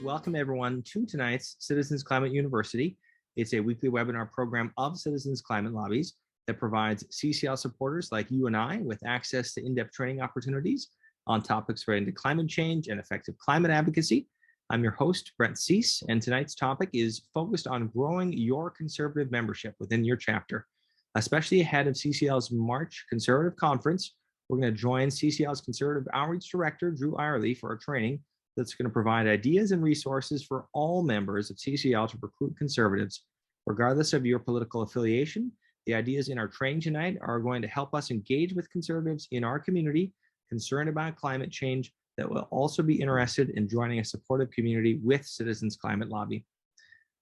Welcome everyone to tonight's Citizens Climate University. It's a weekly webinar program of Citizens Climate Lobbies that provides CCL supporters like you and I with access to in-depth training opportunities on topics related to climate change and effective climate advocacy. I'm your host, Brent Cease, and tonight's topic is focused on growing your conservative membership within your chapter. Especially ahead of CCL's March Conservative Conference, we're going to join CCL's Conservative Outreach Director, Drew Eyerly, for a training that's going to provide ideas and resources for all members of CCL to recruit conservatives. Regardless of your political affiliation, the ideas in our training tonight are going to help us engage with conservatives in our community concerned about climate change that will also be interested in joining a supportive community with Citizens Climate Lobby.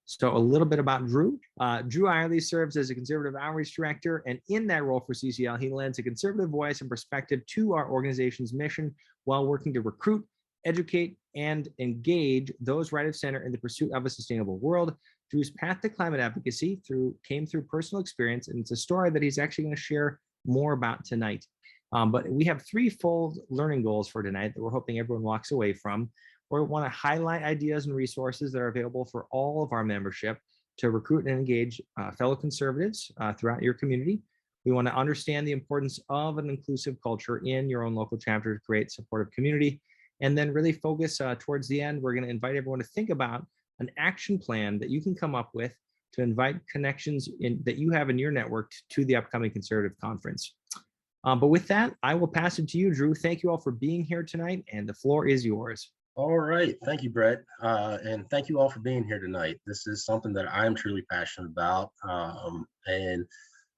So a little bit about Drew. Drew Eyerly serves as a Conservative Outreach Director, and in that role for CCL, he lends a conservative voice and perspective to our organization's mission while working to recruit, educate, and engage those right of center in the pursuit of a sustainable world. Drew's path to climate advocacy came through personal experience, and it's a story that he's actually going to share more about tonight. But we have three full learning goals for tonight that we're hoping everyone walks away from. We want to highlight ideas and resources that are available for all of our membership to recruit and engage fellow conservatives throughout your community. We want to understand the importance of an inclusive culture in your own local chapter to create supportive community. And then really focus towards the end, we're going to invite everyone to think about an action plan that you can come up with to invite connections that you have in your network to the upcoming Conservative Conference. But with that, I will pass it to you, Drew. Thank you all for being here tonight, and the floor is yours. All right. Thank you, Brett. And thank you all for being here tonight. This is something that I'm truly passionate about. And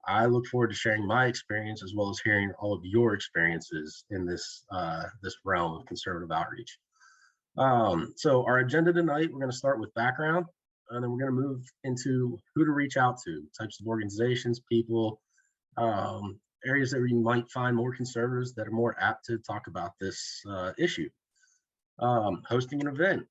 I look forward to sharing my experience as well as hearing all of your experiences in this realm of conservative outreach. So our agenda tonight, we're going to start with background, and then we're going to move into who to reach out to, types of organizations, people, areas that you might find more conservatives that are more apt to talk about this issue. Hosting an event,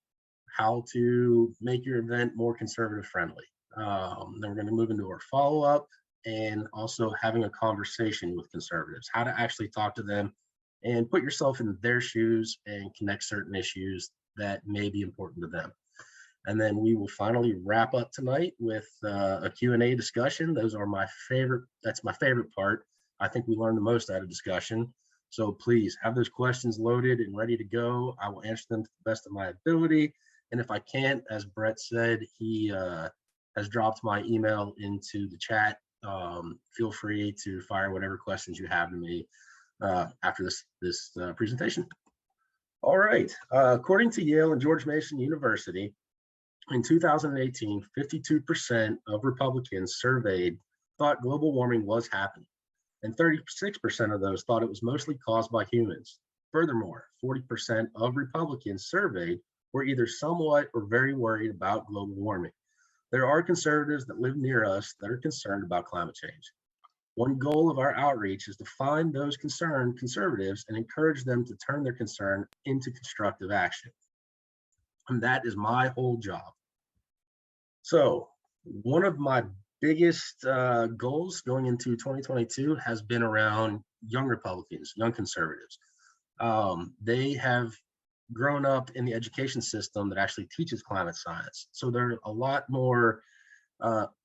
how to make your event more conservative friendly. Then we're going to move into our follow-up, and also having a conversation with conservatives, how to actually talk to them and put yourself in their shoes and connect certain issues that may be important to them. And then we will finally wrap up tonight with a Q&A discussion. Those are my favorite. That's my favorite part. I think we learn the most out of discussion. So please have those questions loaded and ready to go. I will answer them to the best of my ability. And if I can't, as Brett said, he has dropped my email into the chat. Feel free to fire whatever questions you have to me after this presentation. All right. According to Yale and George Mason University, in 2018, 52% of Republicans surveyed thought global warming was happening, and 36% of those thought it was mostly caused by humans. Furthermore, 40% of Republicans surveyed were either somewhat or very worried about global warming. There are conservatives that live near us that are concerned about climate change. One goal of our outreach is to find those concerned conservatives and encourage them to turn their concern into constructive action. And that is my whole job. So one of my biggest goals going into 2022 has been around young Republicans, young conservatives. They have grown up in the education system that actually teaches climate science. So they're a lot more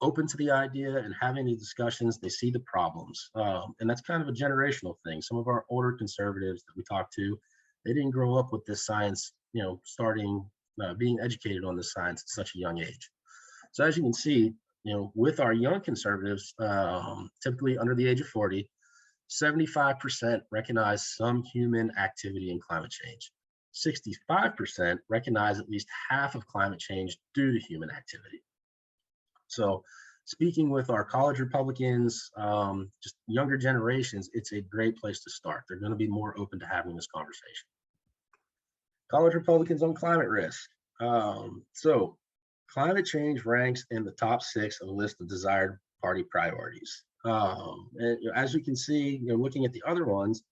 open to the idea and having these discussions. They see the problems. And that's kind of a generational thing. Some of our older conservatives that we talk to, they didn't grow up with this science, being educated on this science at such a young age. So as you can see, with our young conservatives, typically under the age of 40, 75% recognize some human activity in climate change. 65% recognize at least half of climate change due to human activity. So speaking with our college Republicans, just younger generations, it's a great place to start. They're going to be more open to having this conversation. College Republicans on climate risk. So climate change ranks in the top 6 of a list of desired party priorities. And as you can see, looking at the other ones,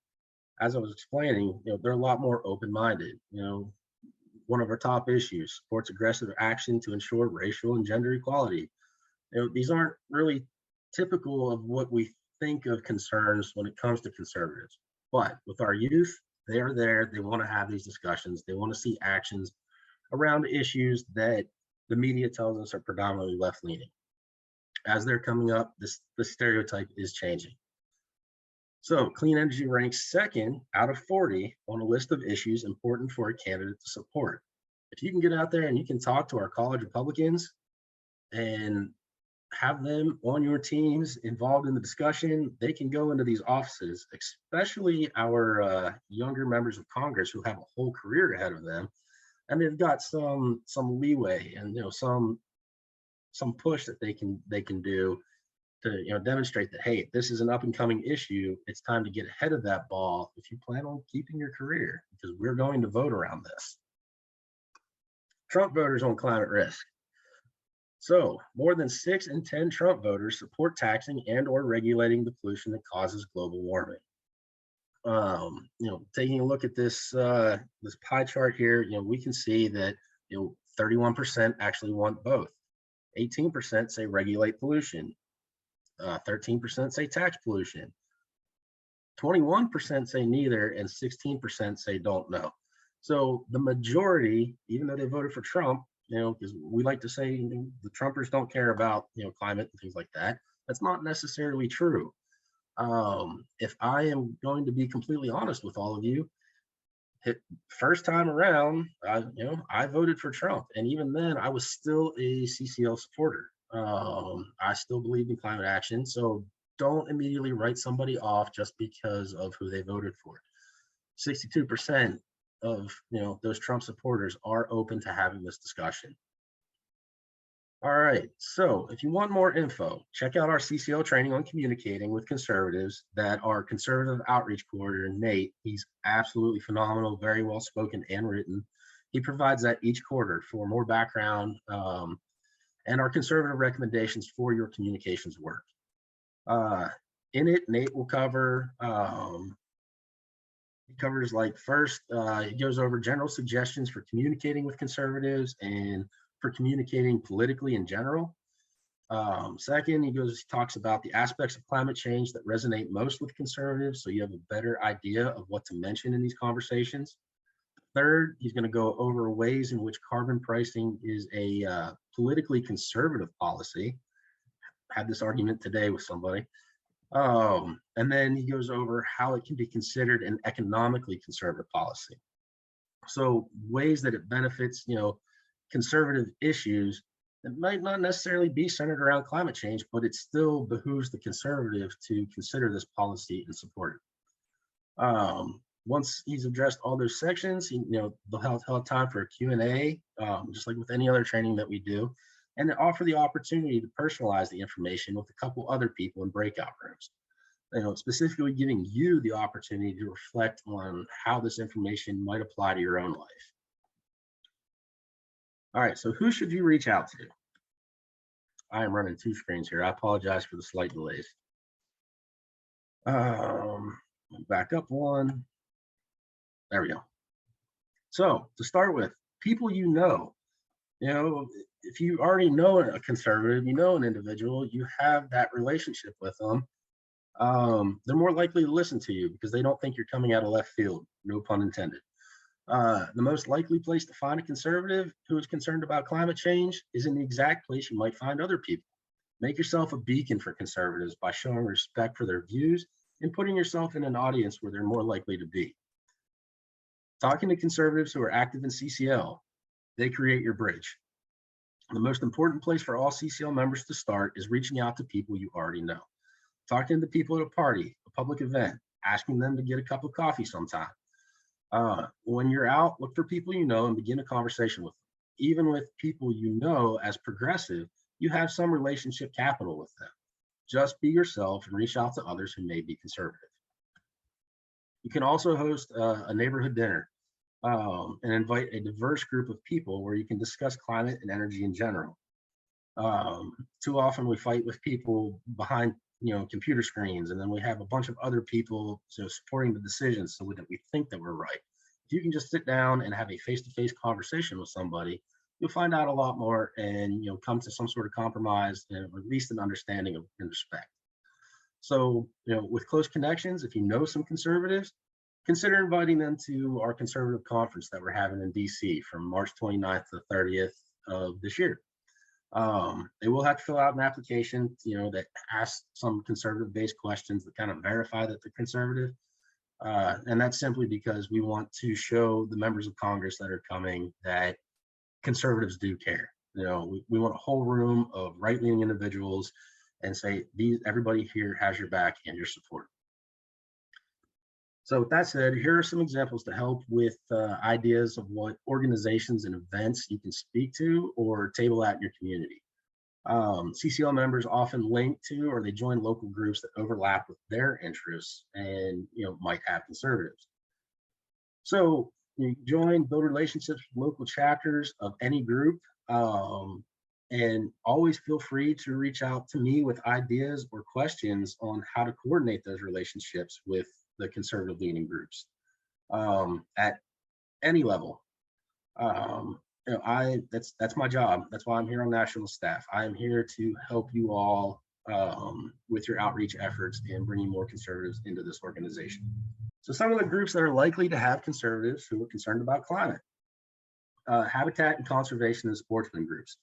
as I was explaining, they're a lot more open-minded. One of our top issues, supports aggressive action to ensure racial and gender equality. These aren't really typical of what we think of concerns when it comes to conservatives. But with our youth, they are there. They want to have these discussions. They want to see actions around issues that the media tells us are predominantly left-leaning. As they're coming up, this stereotype is changing. So clean energy ranks second out of 40 on a list of issues important for a candidate to support. If you can get out there and you can talk to our college Republicans and have them on your teams involved in the discussion, they can go into these offices, especially our younger members of Congress who have a whole career ahead of them, and they've got some leeway and some push that they can do to demonstrate that, hey, this is an up and coming issue. It's time to get ahead of that ball if you plan on keeping your career, because we're going to vote around this. Trump voters on climate risk. So more than 6 in 10 Trump voters support taxing and or regulating the pollution that causes global warming. Taking a look at this this pie chart here, we can see that 31% actually want both. 18% say regulate pollution. 13% say tax pollution. 21% say neither, and 16% say don't know. So the majority, even though they voted for Trump, because we like to say the Trumpers don't care about climate and things like that. That's not necessarily true. If I am going to be completely honest with all of you, first time around, I voted for Trump, and even then, I was still a CCL supporter. I still believe in climate action, so don't immediately write somebody off just because of who they voted for. 62% of those Trump supporters are open to having this discussion. All right, so if you want more info, check out our CCL training on communicating with conservatives that our conservative outreach coordinator, Nate. He's absolutely phenomenal, very well spoken and written. He provides that each quarter for more background and our conservative recommendations for your communications work. In it, Nate will cover, he covers first, he goes over general suggestions for communicating with conservatives and for communicating politically in general. Second, he talks about the aspects of climate change that resonate most with conservatives, so you have a better idea of what to mention in these conversations. Third, he's going to go over ways in which carbon pricing is a politically conservative policy. I had this argument today with somebody. And then he goes over how it can be considered an economically conservative policy. So ways that it benefits, conservative issues that might not necessarily be centered around climate change, but it still behooves the conservative to consider this policy and support it. Once he's addressed all those sections, they'll have time for a Q&A, just like with any other training that we do, and they offer the opportunity to personalize the information with a couple other people in breakout rooms. Specifically giving you the opportunity to reflect on how this information might apply to your own life. All right, so who should you reach out to? I am running 2 screens here. I apologize for the slight delays. Back up one. There we go. So to start with, people if you already know a conservative, an individual, you have that relationship with them, they're more likely to listen to you because they don't think you're coming out of left field, no pun intended. The most likely place to find a conservative who is concerned about climate change is in the exact place you might find other people. Make yourself a beacon for conservatives by showing respect for their views and putting yourself in an audience where they're more likely to be. Talking to conservatives who are active in CCL, they create your bridge. The most important place for all CCL members to start is reaching out to people you already know. Talking to people at a party, a public event, asking them to get a cup of coffee sometime. When you're out, look for people you know and begin a conversation with them. Even with people you know as progressive, you have some relationship capital with them. Just be yourself and reach out to others who may be conservative. You can also host a neighborhood dinner and invite a diverse group of people where you can discuss climate and energy in general. Too often we fight with people behind computer screens, and then we have a bunch of other people supporting the decisions so that we think that we're right. If you can just sit down and have a face-to-face conversation with somebody, you'll find out a lot more and come to some sort of compromise and at least an understanding of and respect. So with close connections, if you know some conservatives, consider inviting them to our conservative conference that we're having in DC from March 29th to 30th of this year. They will have to fill out an application, that asks some conservative-based questions that kind of verify that they're conservative. And that's simply because we want to show the members of Congress that are coming that conservatives do care. We want a whole room of right-leaning individuals and say, everybody here has your back and your support. So with that said, here are some examples to help with ideas of what organizations and events you can speak to or table at in your community. CCL members often link to or they join local groups that overlap with their interests and might have conservatives. So you join, build relationships with local chapters of any group, and always feel free to reach out to me with ideas or questions on how to coordinate those relationships with the conservative leaning groups at any level. That's my job. That's why I'm here on national staff. I am here to help you all with your outreach efforts and bringing more conservatives into this organization. So some of the groups that are likely to have conservatives who are concerned about climate: habitat and conservation and sportsman groups.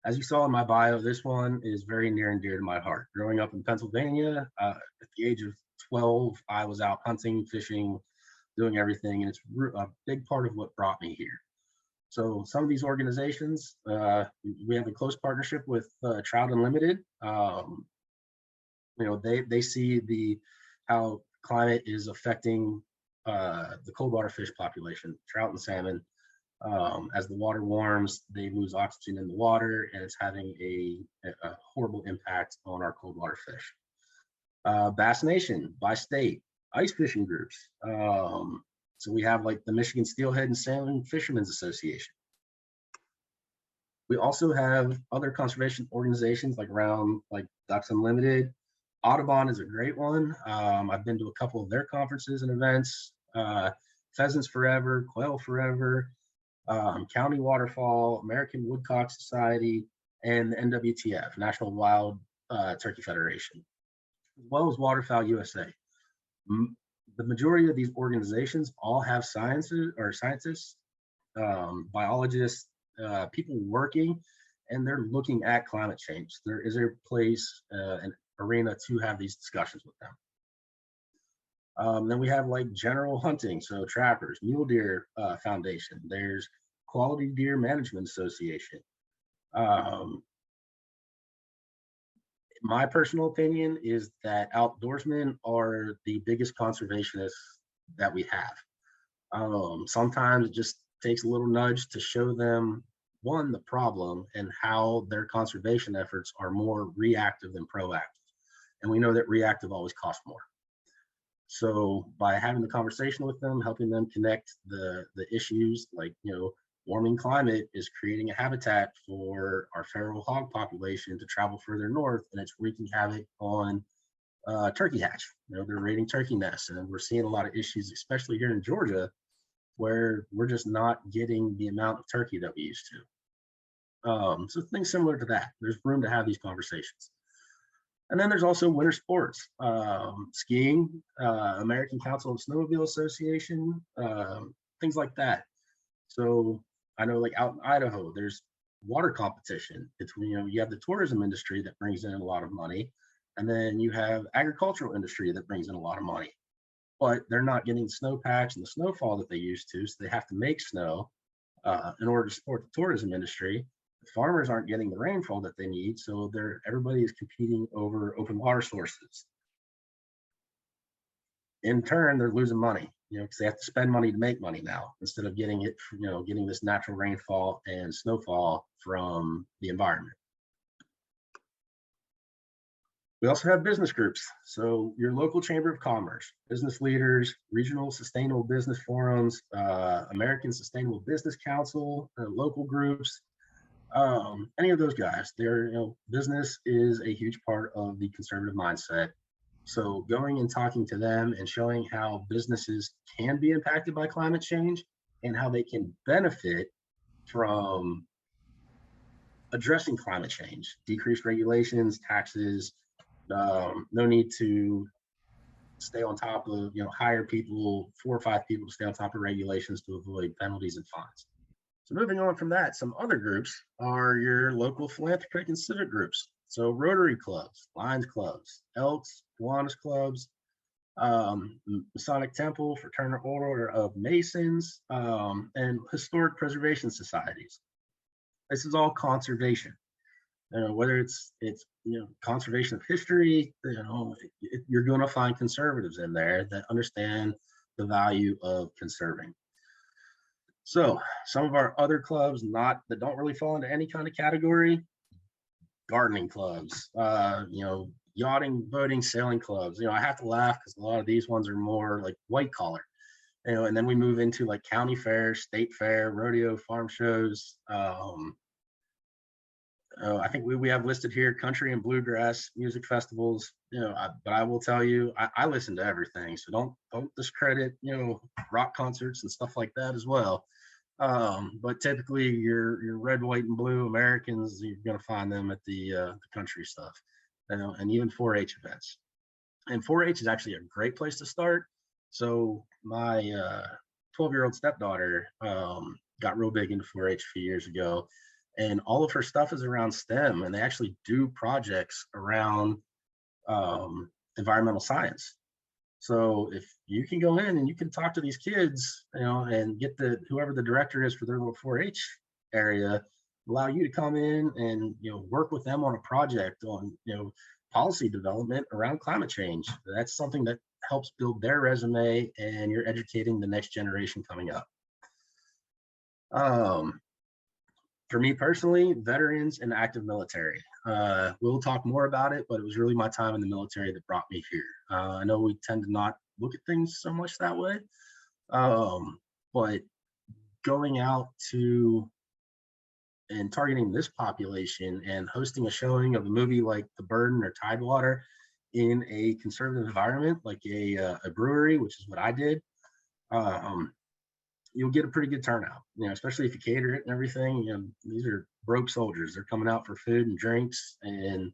As you saw in my bio, this one is very near and dear to my heart. Growing up in Pennsylvania, at the age of 12, I was out hunting, fishing, doing everything, and it's a big part of what brought me here. So some of these organizations, we have a close partnership with Trout Unlimited. They see how climate is affecting the cold water fish population, trout and salmon. As the water warms, they lose oxygen in the water, and it's having a horrible impact on our cold water fish. Bass Nation by state, ice fishing groups. So we have like the Michigan Steelhead and Salmon Fishermen's Association. We also have other conservation organizations like Ducks Unlimited. Audubon is a great one. I've been to a couple of their conferences and events. Pheasants Forever, Quail Forever, County Waterfall, American Woodcock Society, and the NWTF, National Wild Turkey Federation, as well as Waterfowl USA. The majority of these organizations all have scientists, biologists, people working, and they're looking at climate change. There is a place, an arena to have these discussions with them. Then we have like general hunting, so trappers, Mule Deer Foundation. There's Quality Deer Management Association. My personal opinion is that outdoorsmen are the biggest conservationists that we have. Sometimes it just takes a little nudge to show them, one, the problem and how their conservation efforts are more reactive than proactive. And we know that reactive always costs more. So by having the conversation with them, helping them connect the issues, like, warming climate is creating a habitat for our feral hog population to travel further north, and it's wreaking havoc on turkey hatch. They're raiding turkey nests, and we're seeing a lot of issues, especially here in Georgia, where we're just not getting the amount of turkey that we used to. So things similar to that. There's room to have these conversations. And then there's also winter sports, skiing, American Council of Snowmobile Association, things like that. So I know, like out in Idaho, there's water competition between, you have the tourism industry that brings in a lot of money, and then you have agricultural industry that brings in a lot of money, but they're not getting the snowpacks and the snowfall that they used to, so they have to make snow in order to support the tourism industry. The farmers aren't getting the rainfall that they need, so everybody is competing over open water sources. In turn, they're losing money, because they have to spend money to make money now instead of getting it, getting this natural rainfall and snowfall from the environment. We also have business groups. So your local chamber of commerce, business leaders, regional sustainable business forums, American Sustainable Business Council, local groups, any of those guys. Business is a huge part of the conservative mindset. So going and talking to them and showing how businesses can be impacted by climate change and how they can benefit from addressing climate change, decreased regulations, taxes, no need to stay on top of, hire people, 4 or 5 people to stay on top of regulations to avoid penalties and fines. So moving on from that, some other groups are your local philanthropic and civic groups. So Rotary clubs, Lions clubs, Elks, Kiwanis clubs, Masonic Temple, Fraternal Order of Masons, and historic preservation societies. This is all conservation. Whether it's conservation of history, you're going to find conservatives in there that understand the value of conserving. So some of our other clubs that don't really fall into any kind of category: gardening clubs, yachting, boating, sailing clubs. I have to laugh because a lot of these ones are more like white collar. And then we move into like county fair, state fair, rodeo, farm shows. I think we have listed here country and bluegrass music festivals. But I will tell you, I listen to everything. So don't discredit rock concerts and stuff like that as well. But typically your red, white, and blue Americans, you're going to find them at the country stuff, and even 4-H events. And 4-H is actually a great place to start. So my 12-year-old stepdaughter got real big into 4-H a few years ago, and all of her stuff is around STEM, and they actually do projects around environmental science. So if you can go in and you can talk to these kids, and get whoever the director is for their little 4-H area, allow you to come in and work with them on a project on policy development around climate change. That's something that helps build their resume, and you're educating the next generation coming up. For me personally, veterans and active military. We'll talk more about it, but it was really my time in the military that brought me here. I know we tend to not look at things so much that way, but going out to and targeting this population and hosting a showing of a movie like The Burden or Tidewater in a conservative environment like a brewery, which is what I did, you'll get a pretty good turnout, especially if you cater it and everything. These are broke soldiers. They're coming out for food and drinks and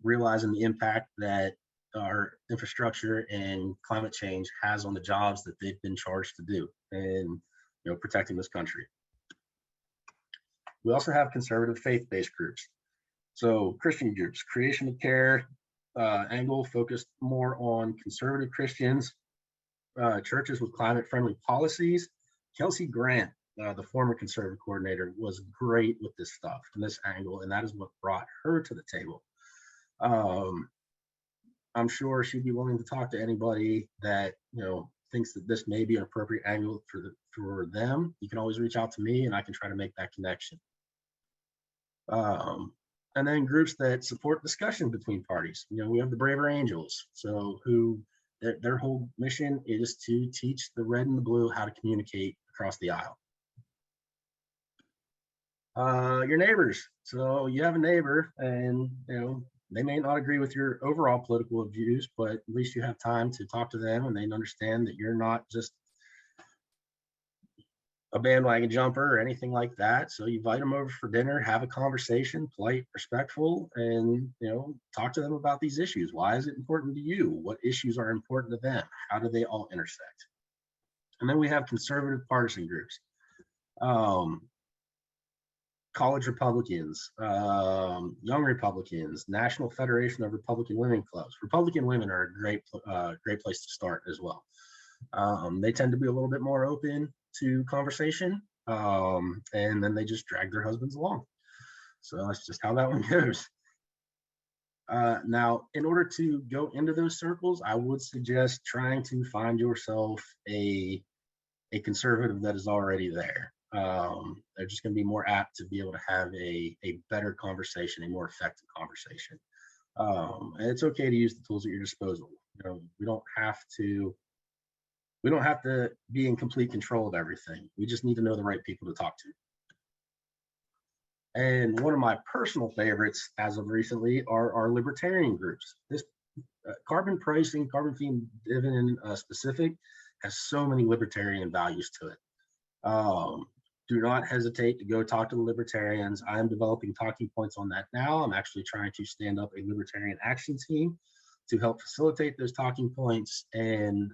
realizing the impact that our infrastructure and climate change has on the jobs that they've been charged to do, and protecting this country. We also have conservative faith-based groups. So Christian groups, Creation of Care angle focused more on conservative Christians, churches with climate-friendly policies. Kelsey Grant, the former conservative coordinator, was great with this stuff and this angle, and that is what brought her to the table. I'm sure she'd be willing to talk to anybody that thinks that this may be an appropriate angle for them. You can always reach out to me, and I can try to make that connection. And then groups that support discussion between parties. We have the Braver Angels, so who their whole mission is to teach the red and the blue how to communicate across the aisle. Your neighbors. So you have a neighbor, and they may not agree with your overall political views, but at least you have time to talk to them, and they understand that you're not just a bandwagon jumper or anything like that. So you invite them over for dinner, have a conversation, polite, respectful, and talk to them about these issues. Why is it important to you? What issues are important to them? How do they all intersect? And then we have conservative partisan groups, college Republicans, young Republicans, National Federation of Republican Women Clubs. Republican women are a great place to start as well. They tend to be a little bit more open to conversation, and then they just drag their husbands along. So that's just how that one goes. Now, in order to go into those circles, I would suggest trying to find yourself a conservative that is already there. They're just going to be more apt to be able to have a better conversation, a more effective conversation. And it's okay to use the tools at your disposal. We don't have to be in complete control of everything. We just need to know the right people to talk to. And one of my personal favorites as of recently are our libertarian groups. This carbon pricing, carbon fee dividend specific, has so many libertarian values to it. Do not hesitate to go talk to the libertarians. I am developing talking points on that now. I'm actually trying to stand up a libertarian action team to help facilitate those talking points and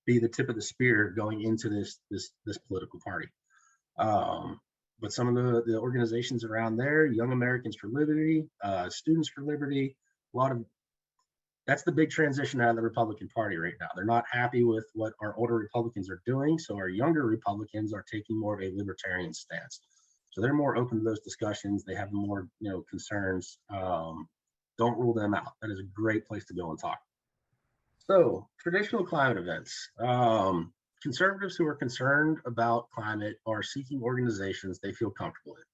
be the tip of the spear going into this political party. But some of the organizations around there, Young Americans for Liberty, Students for Liberty, a lot of that's the big transition out of the Republican Party right now. They're not happy with what our older Republicans are doing, so our younger Republicans are taking more of a libertarian stance. So they're more open to those discussions. They have more, concerns. Don't rule them out. That is a great place to go and talk. So traditional climate events. Conservatives who are concerned about climate are seeking organizations they feel comfortable in.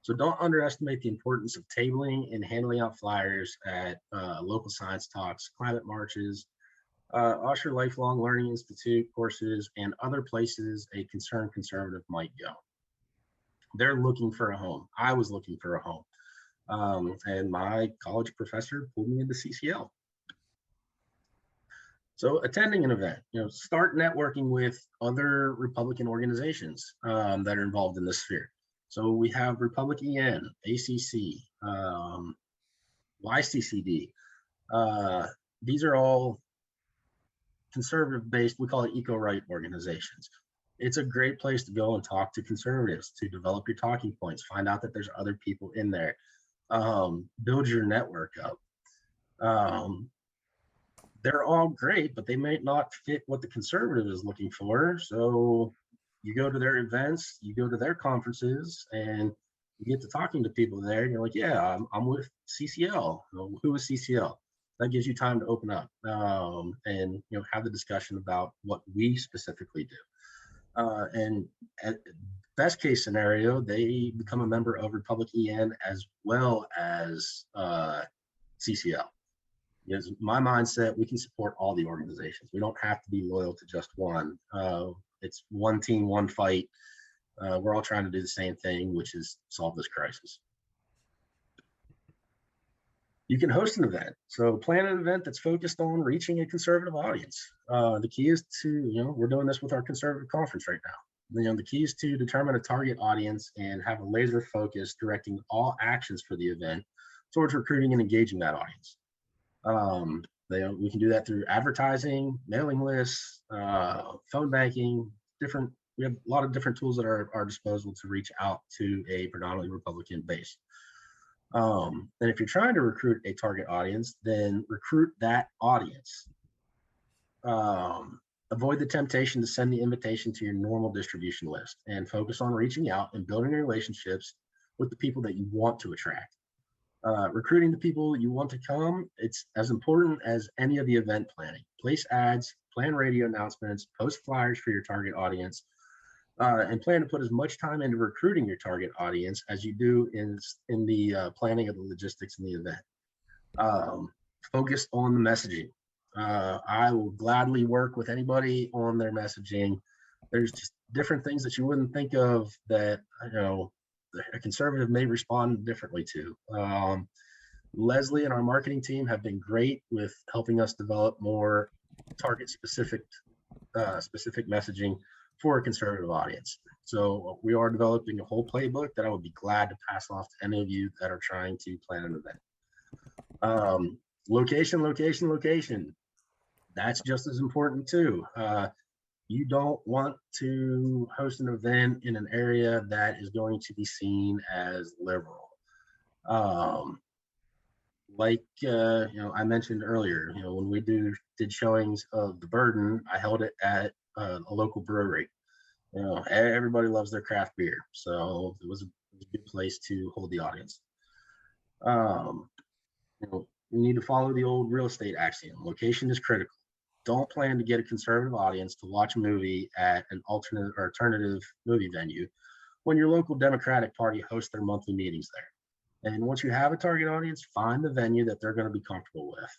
So don't underestimate the importance of tabling and handing out flyers at local science talks, climate marches, Osher Lifelong Learning Institute courses, and other places a concerned conservative might go. They're looking for a home. I was looking for a home. And my college professor pulled me into CCL. So attending an event, start networking with other Republican organizations that are involved in this sphere. So we have Republic EN, ACC, YCCD. These are all conservative-based, we call it eco-right organizations. It's a great place to go and talk to conservatives, to develop your talking points, find out that there's other people in there, build your network up. They're all great, but they may not fit what the conservative is looking for. So you go to their events, you go to their conferences, and you get to talking to people there. And you're like, yeah, I'm with CCL. Who is CCL? That gives you time to open up and have the discussion about what we specifically do. And at best case scenario, they become a member of Republic EN as well as CCL. Because my mindset, we can support all the organizations. We don't have to be loyal to just one. It's one team, one fight. We're all trying to do the same thing, which is solve this crisis. You can host an event. So plan an event that's focused on reaching a conservative audience. The key is to, we're doing this with our conservative conference right now. The key is to determine a target audience and have a laser focus directing all actions for the event towards recruiting and engaging that audience. We can do that through advertising, mailing lists, phone banking, we have a lot of different tools that are at our disposal to reach out to a predominantly Republican base. And if you're trying to recruit a target audience, then recruit that audience. Avoid the temptation to send the invitation to your normal distribution list and focus on reaching out and building relationships with the people that you want to attract. Recruiting the people you want to come, it's as important as any of the event planning. Place ads, plan radio announcements, post flyers for your target audience, and plan to put as much time into recruiting your target audience as you do in the planning of the logistics in the event. Focus on the messaging. I will gladly work with anybody on their messaging. There's just different things that you wouldn't think of that, a conservative may respond differently to. Leslie and our marketing team have been great with helping us develop more target specific messaging for a conservative audience. So we are developing a whole playbook that I would be glad to pass off to any of you that are trying to plan an event. Location. That's just as important too. You don't want to host an event in an area that is going to be seen as liberal. I mentioned earlier, when we did showings of The Burden, I held it at a local brewery. Everybody loves their craft beer, so it was a good place to hold the audience. We need to follow the old real estate axiom. Location is critical. Don't plan to get a conservative audience to watch a movie at an alternative movie venue when your local Democratic Party hosts their monthly meetings there. And once you have a target audience, find the venue that they're going to be comfortable with.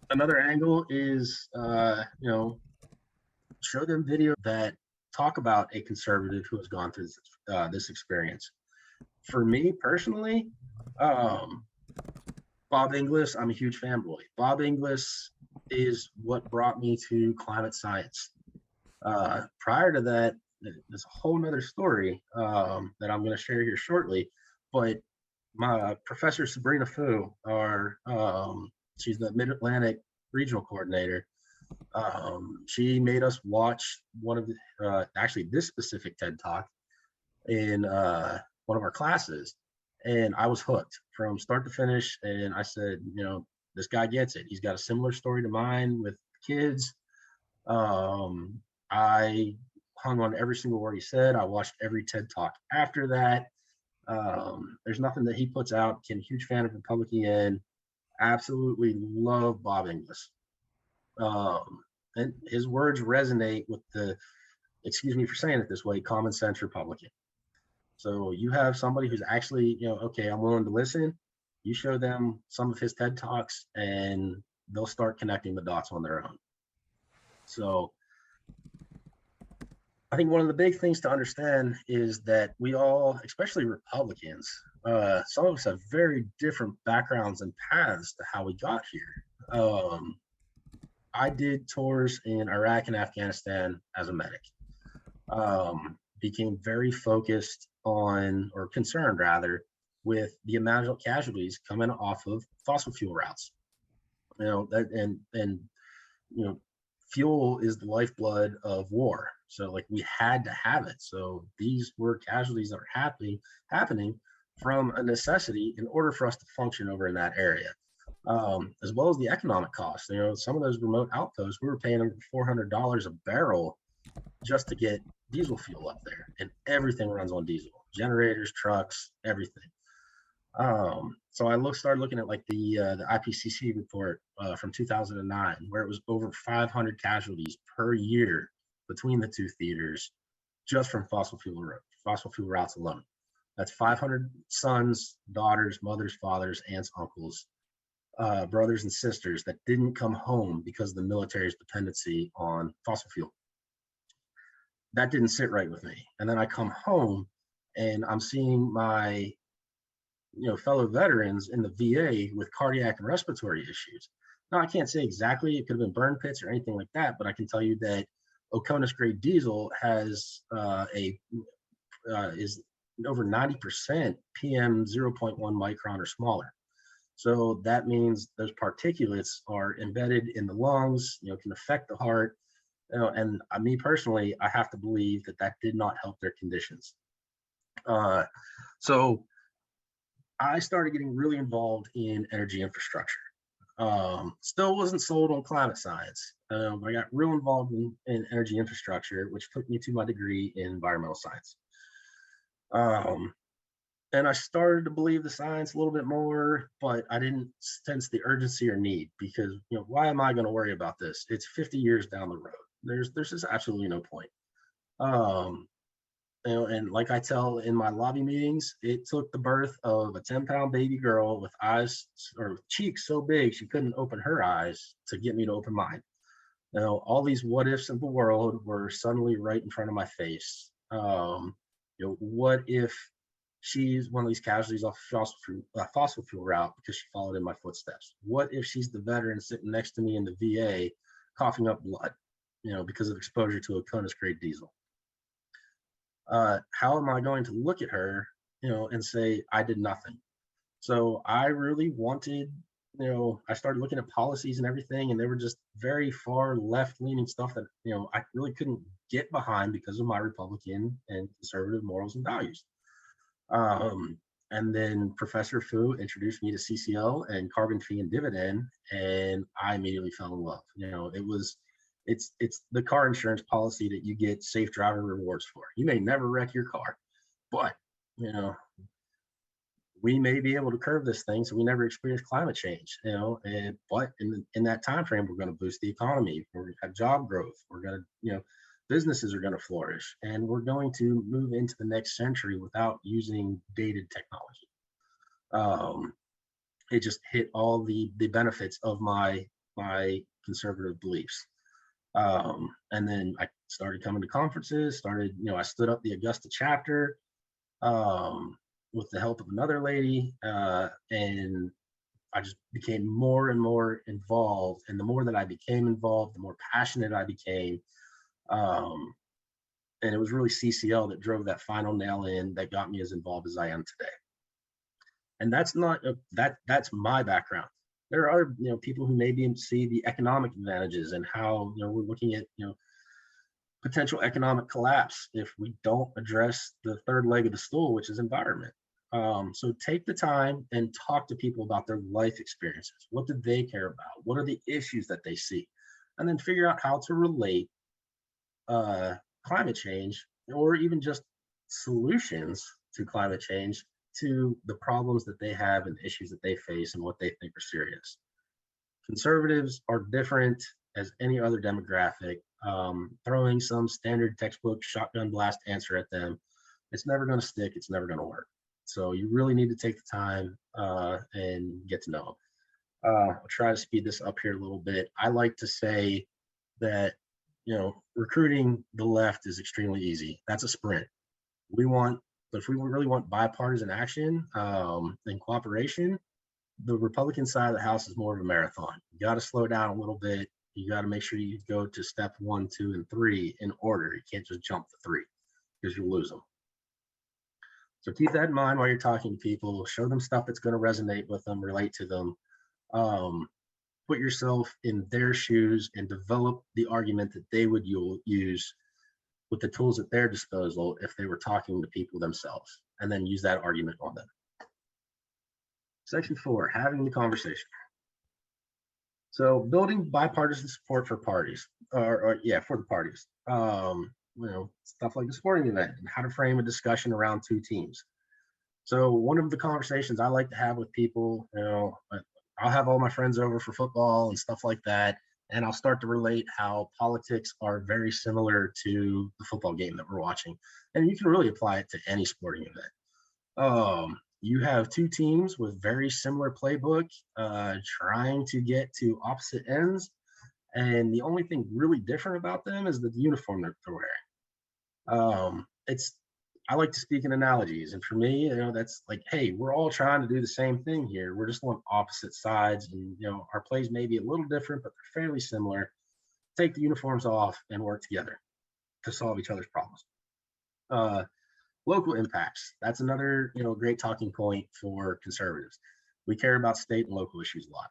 Another angle is, show them video that talk about a conservative who has gone through this experience. For me personally, Bob Inglis, I'm a huge fanboy. Bob Inglis is what brought me to climate science. Prior to that, there's a whole nother story that I'm going to share here shortly, but my professor Sabrina Fu, our She's the Mid-Atlantic regional coordinator. She made us watch one of the, actually this specific TED Talk in one of our classes. And I was hooked from start to finish. And I said, this guy gets it. He's got a similar story to mine with kids. I hung on every single word he said. I watched every TED Talk after that. There's nothing that he puts out. I'm a huge fan of Republican. Absolutely love Bob Inglis. And his words resonate with the, excuse me for saying it this way, common sense Republican. So you have somebody who's actually, okay, I'm willing to listen. You show them some of his TED Talks and they'll start connecting the dots on their own. So I think one of the big things to understand is that we all, especially Republicans, some of us have very different backgrounds and paths to how we got here. I did tours in Iraq and Afghanistan as a medic. Became very focused on, or concerned rather, with the amount of casualties coming off of fossil fuel routes. Fuel is the lifeblood of war. So like we had to have it. So these were casualties that are happening from a necessity in order for us to function over in that area. As well as the economic costs. Some of those remote outposts, we were paying over $400 a barrel just to get diesel fuel up there, and everything runs on diesel, generators, trucks, everything. So I started looking at like the IPCC report from 2009, where it was over 500 casualties per year between the two theaters, just from fossil fuel routes alone. That's 500 sons, daughters, mothers, fathers, aunts, uncles, brothers and sisters that didn't come home because of the military's dependency on fossil fuel. That didn't sit right with me. And then I come home and I'm seeing my fellow veterans in the VA with cardiac and respiratory issues. Now, I can't say exactly, it could have been burn pits or anything like that, but I can tell you that Oconus grade diesel has is over 90% PM 0.1 micron or smaller. So that means those particulates are embedded in the lungs, can affect the heart. And me personally, I have to believe that did not help their conditions. So I started getting really involved in energy infrastructure. Still wasn't sold on climate science. I got real involved in energy infrastructure, which took me to my degree in environmental science. And I started to believe the science a little bit more, but I didn't sense the urgency or need because, why am I going to worry about this? It's 50 years down the road. There's just absolutely no point. And like I tell in my lobby meetings, it took the birth of a 10-pound baby girl with eyes or cheeks so big she couldn't open her eyes to get me to open mine. All these what ifs of the world were suddenly right in front of my face. What if she's one of these casualties off fossil fuel route because she followed in my footsteps? What if she's the veteran sitting next to me in the VA coughing up blood, because of exposure to Oconus grade diesel? How am I going to look at her, and say I did nothing? So I really wanted, I started looking at policies and everything, and they were just very far left-leaning stuff that, I really couldn't get behind because of my Republican and conservative morals and values. And then Professor Fu introduced me to CCL and carbon fee and dividend, and I immediately fell in love. It's the car insurance policy that you get safe driver rewards for. You may never wreck your car, but we may be able to curb this thing so we never experience climate change. But in that time frame, we're going to boost the economy. We're going to have job growth. We're going to, businesses are going to flourish, and we're going to move into the next century without using dated technology. It just hit all the benefits of my conservative beliefs. And then I started coming to conferences, I stood up the Augusta chapter with the help of another lady, and I just became more and more involved. And the more that I became involved, the more passionate I became. And it was really CCL that drove that final nail in that got me as involved as I am today. And that's not that's my background. There are other, people who maybe see the economic advantages and how, we're looking at, potential economic collapse if we don't address the third leg of the stool, which is environment. So take the time and talk to people about their life experiences. What do they care about? What are the issues that they see? And then figure out how to relate uh, climate change, or even just solutions to climate change, to the problems that they have and issues that they face and what they think are serious. Conservatives are different as any other demographic. Throwing some standard textbook shotgun blast answer at them, it's never going to stick. It's never going to work. So you really need to take the time and get to know them. I'll try to speed this up here a little bit. I like to say that, recruiting the left is extremely easy. That's a sprint. But if we really want bipartisan action and cooperation, the Republican side of the House is more of a marathon. You got to slow down a little bit. You got to make sure you go to step 1, 2, and 3 in order. You can't just jump to 3 because you'll lose them. So keep that in mind while you're talking to people. Show them stuff that's going to resonate with them, relate to them. Put yourself in their shoes and develop the argument that they would use with the tools at their disposal if they were talking to people themselves, and then use that argument on them. Section 4, having the conversation. So building bipartisan support for parties, for the parties. Stuff like the sporting event and how to frame a discussion around two teams. So one of the conversations I like to have with people, I'll have all my friends over for football and stuff like that, and I'll start to relate how politics are very similar to the football game that we're watching. And you can really apply it to any sporting event. You have two teams with very similar playbook, trying to get to opposite ends. And the only thing really different about them is the uniform that they're wearing. I like to speak in analogies. And for me, that's like, hey, we're all trying to do the same thing here. We're just on opposite sides. And, our plays may be a little different, but they're fairly similar. Take the uniforms off and work together to solve each other's problems. Local impacts. That's another, great talking point for conservatives. We care about state and local issues a lot.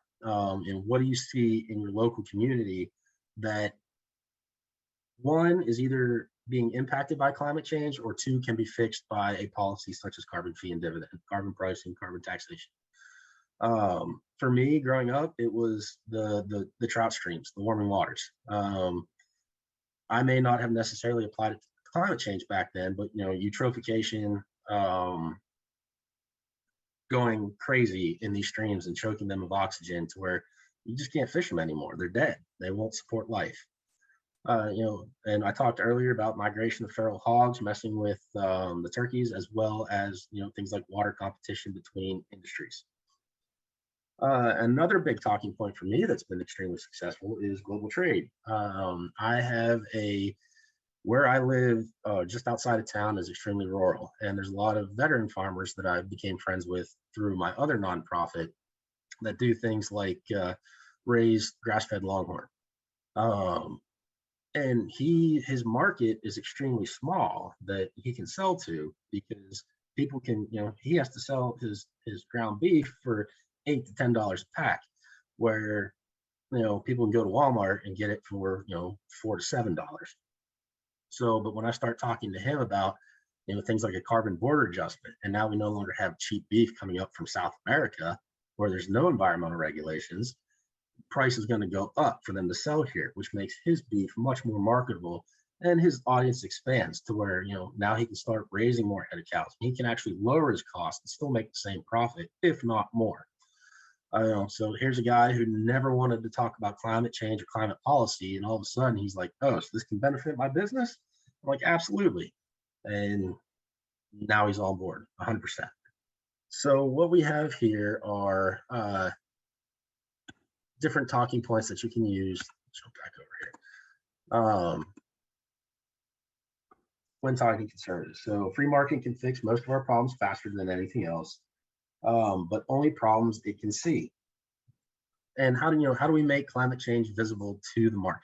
And what do you see in your local community that, one, is either being impacted by climate change, or two, can be fixed by a policy such as carbon fee and dividend, carbon pricing, carbon taxation? For me, growing up, it was the trout streams, the warming waters. I may not have necessarily applied it to climate change back then, but eutrophication, going crazy in these streams and choking them of oxygen to where you just can't fish them anymore. They're dead. They won't support life. And I talked earlier about migration of feral hogs messing with the turkeys, as well as things like water competition between industries. Another big talking point for me that's been extremely successful is global trade. I have where I live, just outside of town, is extremely rural, and there's a lot of veteran farmers that I became friends with through my other nonprofit that do things like raise grass-fed longhorn. And his market is extremely small that he can sell to, because people can, he has to sell his ground beef for $8 to $10 a pack, where people can go to Walmart and get it for $4 to $7. So, but when I start talking to him about things like a carbon border adjustment, and now we no longer have cheap beef coming up from South America where there's no environmental regulations, price is going to go up for them to sell here, which makes his beef much more marketable, and his audience expands to where now he can start raising more head of cows. He can actually lower his cost and still make the same profit, if not more. So here's a guy who never wanted to talk about climate change or climate policy, and all of a sudden he's like, oh, so this can benefit my business? I'm like, absolutely. And now he's on board 100%. So what we have here are different talking points that you can use. Jump back over here. When talking conservatives. So free market can fix most of our problems faster than anything else, but only problems it can see. And how do we make climate change visible to the market?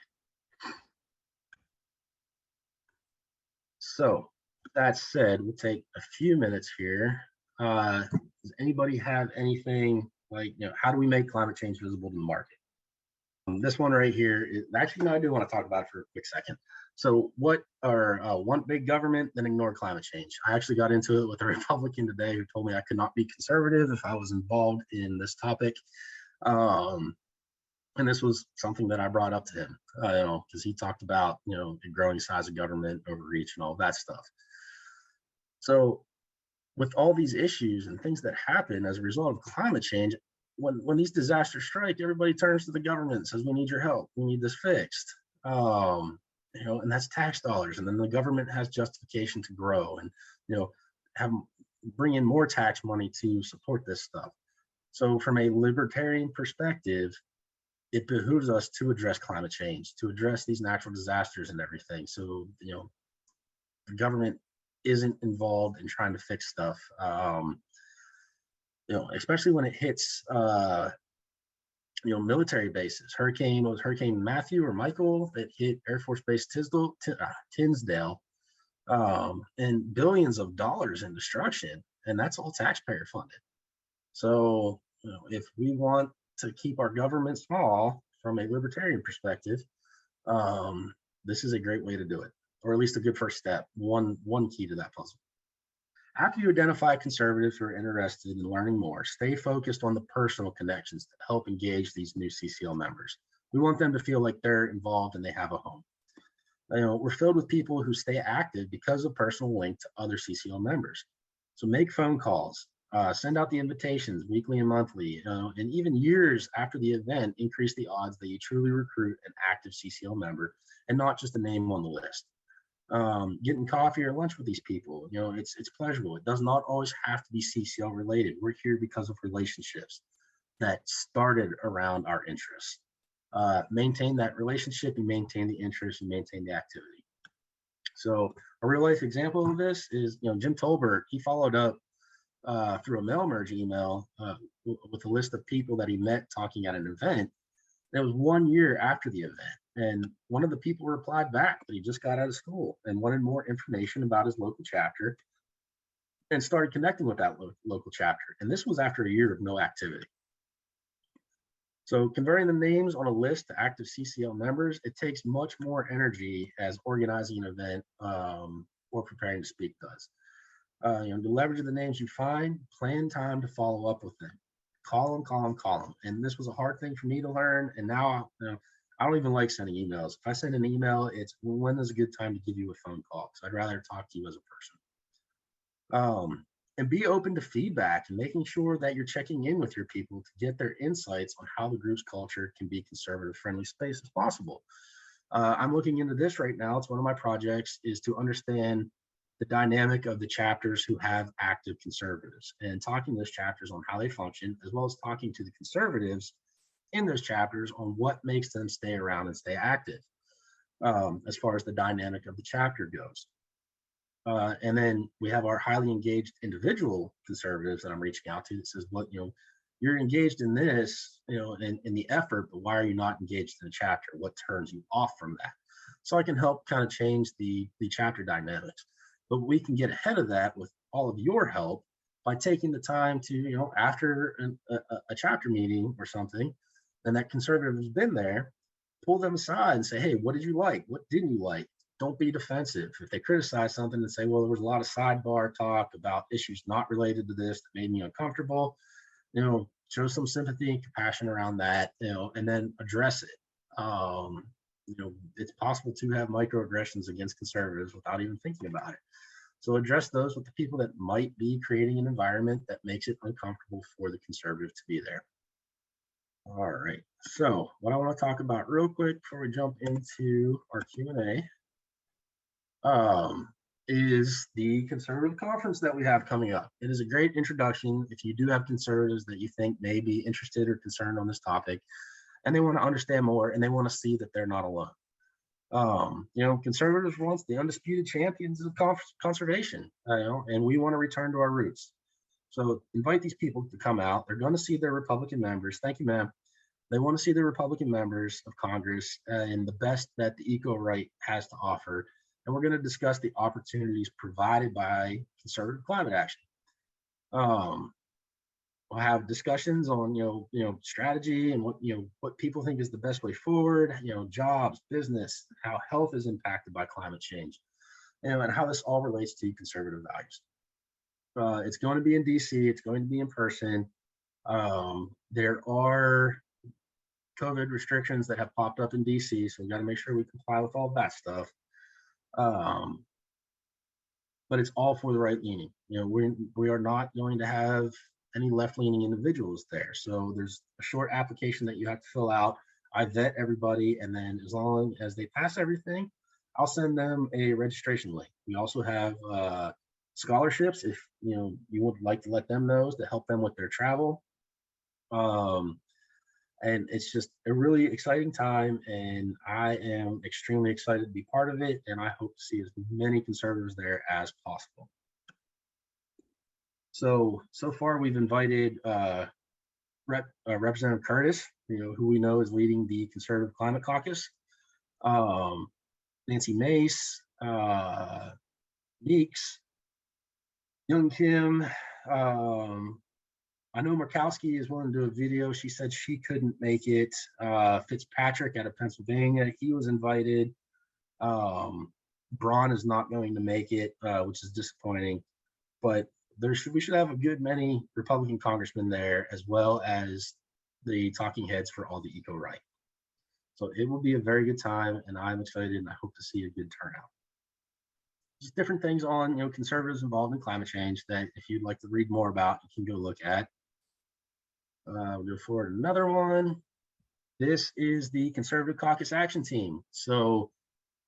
So that said, we'll take a few minutes here. Does anybody have anything Like, how do we make climate change visible to the market? This one right here is actually, no, I do want to talk about it for a quick second. So, what are one big government, then ignore climate change? I actually got into it with a Republican today who told me I could not be conservative if I was involved in this topic. Um, and this was something that I brought up to him, because he talked about, the growing size of government, overreach, and all that stuff. So, with all these issues and things that happen as a result of climate change, when these disasters strike, everybody turns to the government and says, "We need your help. We need this fixed." And that's tax dollars, and then the government has justification to grow and have bring in more tax money to support this stuff. So, from a libertarian perspective, it behooves us to address climate change, to address these natural disasters and everything. So, the government isn't involved in trying to fix stuff. Especially when it hits, military bases. Hurricane Matthew or Michael that hit Air Force Base Tinsdale, and billions of dollars in destruction, and that's all taxpayer funded. So, if we want to keep our government small from a libertarian perspective, this is a great way to do it, or at least a good first step. One key to that puzzle. After you identify conservatives who are interested in learning more, stay focused on the personal connections that help engage these new CCL members. We want them to feel like they're involved and they have a home. We're filled with people who stay active because of personal link to other CCL members. So make phone calls, send out the invitations weekly and monthly, and even years after the event, increase the odds that you truly recruit an active CCL member and not just a name on the list. Getting coffee or lunch with these people, it's pleasurable. It does not always have to be CCL related. We're here because of relationships that started around our interests. Maintain that relationship, you maintain the interest, you maintain the activity. So a real life example of this is, Jim Tolbert. He followed up through a mail merge email with a list of people that he met talking at an event. It was 1 year after the event. And one of the people replied back that he just got out of school and wanted more information about his local chapter and started connecting with that local chapter. And this was after a year of no activity. So converting the names on a list to active CCL members, it takes much more energy as organizing an event or preparing to speak does. To leverage the names you find, plan time to follow up with them. Call them. And this was a hard thing for me to learn. And now, I don't even like sending emails. If I send an email, it's when is a good time to give you a phone call. So I'd rather talk to you as a person. And be open to feedback and making sure that you're checking in with your people to get their insights on how the group's culture can be conservative friendly space as possible. I'm looking into this right now. It's one of my projects is to understand the dynamic of the chapters who have active conservatives and talking to those chapters on how they function, as well as talking to the conservatives in those chapters on what makes them stay around and stay active, as far as the dynamic of the chapter goes. And then we have our highly engaged individual conservatives that I'm reaching out to that says, well, you're engaged in this, in the effort, but why are you not engaged in the chapter? What turns you off from that? So I can help kind of change the chapter dynamics. But we can get ahead of that with all of your help by taking the time to, after a chapter meeting or something, and that conservative has been there, pull them aside and say, hey, what did you like? What didn't you like? Don't be defensive. If they criticize something and say, well, there was a lot of sidebar talk about issues not related to this that made me uncomfortable, show some sympathy and compassion around that, and then address it. It's possible to have microaggressions against conservatives without even thinking about it. So address those with the people that might be creating an environment that makes it uncomfortable for the conservative to be there. All right. So what I want to talk about real quick before we jump into our Q&A is the conservative conference that we have coming up. It is a great introduction if you do have conservatives that you think may be interested or concerned on this topic, and they want to understand more and they want to see that they're not alone. Conservatives were once the undisputed champions of conservation, and we want to return to our roots. So invite these people to come out. They're going to see their Republican members. Thank you, ma'am. They want to see the Republican members of Congress and the best that the eco-right has to offer. And we're going to discuss the opportunities provided by conservative climate action. Well, I'll have discussions on strategy and what people think is the best way forward. Jobs, business, how health is impacted by climate change, and how this all relates to conservative values. It's going to be in DC. It's going to be in person. There are COVID restrictions that have popped up in DC, so we got to make sure we comply with all that stuff. But it's all for the right leaning. We are not going to have any left-leaning individuals there. So there's a short application that you have to fill out. I vet everybody, and then as long as they pass everything, I'll send them a registration link. We also have scholarships if you would like to let them know to help them with their travel. And it's just a really exciting time, and I am extremely excited to be part of it, and I hope to see as many conservatives there as possible. So far we've invited Representative Curtis, who we know is leading the Conservative Climate Caucus, Nancy Mace, Meeks, Young Kim, I know Murkowski is willing to do a video. She said she couldn't make it. Fitzpatrick out of Pennsylvania, he was invited. Braun is not going to make it, which is disappointing. But we should have a good many Republican congressmen there, as well as the talking heads for all the eco right. So it will be a very good time, and I'm excited, and I hope to see a good turnout. Just different things on conservatives involved in climate change that if you'd like to read more about, you can go look at. We'll go forward another one. This is the Conservative Caucus Action Team. So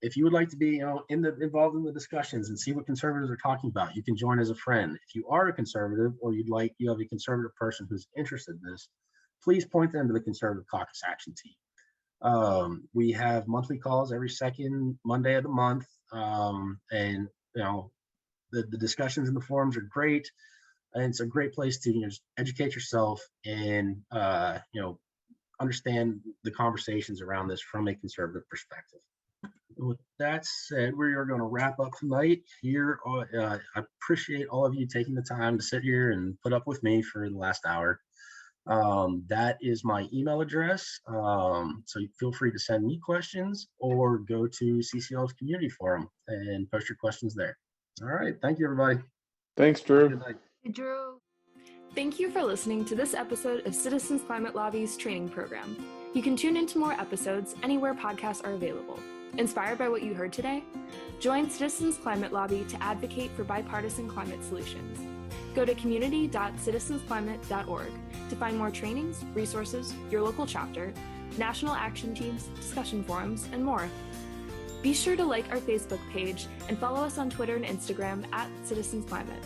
if you would like to be involved in the discussions and see what conservatives are talking about, you can join as a friend. If you are a conservative or you have a conservative person who's interested in this, please point them to the Conservative Caucus Action Team. We have monthly calls every second Monday of the month, and the discussions in the forums are great. And it's a great place to educate yourself and understand the conversations around this from a conservative perspective. With that said, we are going to wrap up tonight here. I appreciate all of you taking the time to sit here and put up with me for the last hour. That is my email address. So feel free to send me questions or go to CCL's community forum and post your questions there. All right. Thank you, everybody. Thanks, Drew. Good night. Drew. Thank you for listening to this episode of Citizens Climate Lobby's training program. You can tune into more episodes anywhere podcasts are available. Inspired by what you heard today? Join Citizens Climate Lobby to advocate for bipartisan climate solutions. Go to community.citizensclimate.org to find more trainings, resources, your local chapter, national action teams, discussion forums, and more. Be sure to like our Facebook page and follow us on Twitter and Instagram @CitizensClimate.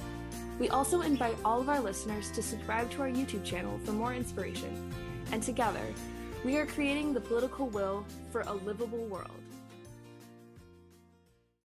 We also invite all of our listeners to subscribe to our YouTube channel for more inspiration. And together, we are creating the political will for a livable world.